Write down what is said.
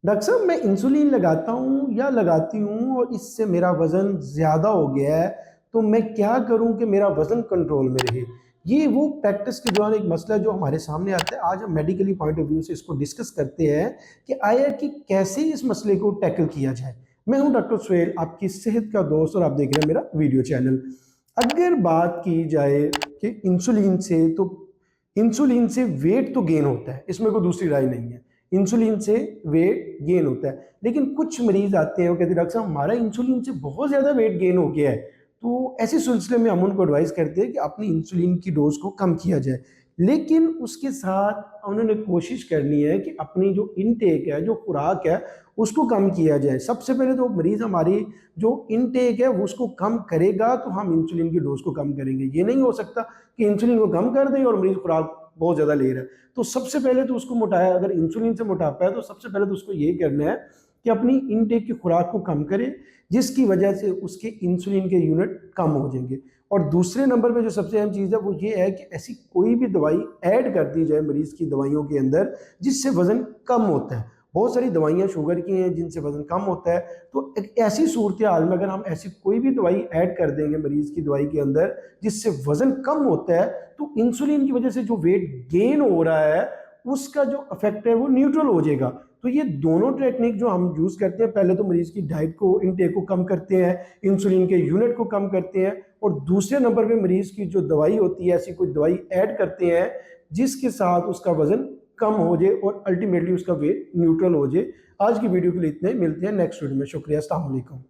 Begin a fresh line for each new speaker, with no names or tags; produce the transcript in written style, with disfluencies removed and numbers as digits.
Doctor साहब मैं insulin लगाता हूँ या लगाती हूँ और इससे मेरा वज़न ज़्यादा हो गया है, तो मैं क्या करूँ कि मेरा वज़न कंट्रोल में रहे? ये वो प्रैक्टिस के दौरान एक मसला है जो हमारे सामने आता है। आज हम मेडिकली पॉइंट ऑफ व्यू से इसको डिस्कस करते हैं कि आया कि कैसे इस मसले को टैकल किया जाए। मैं हूँ डॉक्टर सुहेल, आपकी सेहत का दोस्त, और आप देख रहे हैं मेरा वीडियो चैनल। अगर बात की जाए कि इंसुलिन से वेट तो गेन होता है, इसमें कोई दूसरी राय नहीं है। इंसुलिन से वेट गेन होता है, लेकिन कुछ मरीज आते हैं वो कहते हैं डॉक्टर साहब हमारा इंसुलिन से बहुत ज़्यादा वेट गेन हो गया है। तो ऐसे सिलसिले में हम उनको एडवाइस करते हैं कि अपनी इंसुलिन की डोज को कम किया जाए, लेकिन उसके साथ उन्होंने कोशिश करनी है कि अपनी जो इनटेक है, जो खुराक है, उसको कम किया जाए। सबसे पहले तो मरीज हमारी जो इनटेक है वो उसको कम करेगा तो हम इंसुलिन की डोज को कम करेंगे। ये नहीं हो सकता कि इंसुलिन को कम कर दें और मरीज खुराक बहुत ज़्यादा ले रहा है। तो सबसे पहले तो उसको मोटाया, अगर इंसुलिन से मोटापा है तो सबसे पहले तो उसको ये करना है कि अपनी इनटेक की खुराक को कम करे, जिसकी वजह से उसके इंसुलिन के यूनिट कम हो जाएंगे। और दूसरे नंबर पे जो सबसे अहम चीज़ है वो ये है कि ऐसी कोई भी दवाई ऐड कर दी जाए मरीज़ की दवाइयों के अंदर जिससे वज़न कम होता है। बहुत सारी दवाइयाँ शुगर की हैं जिनसे वज़न कम होता है, तो एक ऐसी सूरत हाल में अगर हम ऐसी कोई भी दवाई ऐड कर देंगे मरीज़ की दवाई के अंदर जिससे वज़न कम होता है, तो इंसुलिन की वजह से जो वेट गेन हो रहा है उसका जो इफेक्ट है वो न्यूट्रल हो जाएगा। तो ये दोनों टेक्निक जो हम यूज़ करते हैं, पहले तो मरीज़ की डाइट को, इनटेक को कम करते हैं, इंसुलिन के यूनिट को कम करते हैं, और दूसरे नंबर पे मरीज़ की जो दवाई होती है ऐसी कोई दवाई ऐड करते हैं जिसके साथ उसका वज़न कम हो जाए और अल्टीमेटली उसका वेट न्यूट्रल हो जाए। आज की वीडियो के लिए इतने, मिलते हैं नेक्स्ट वीडियो में। शुक्रिया, अस्सलाम वालेकुम।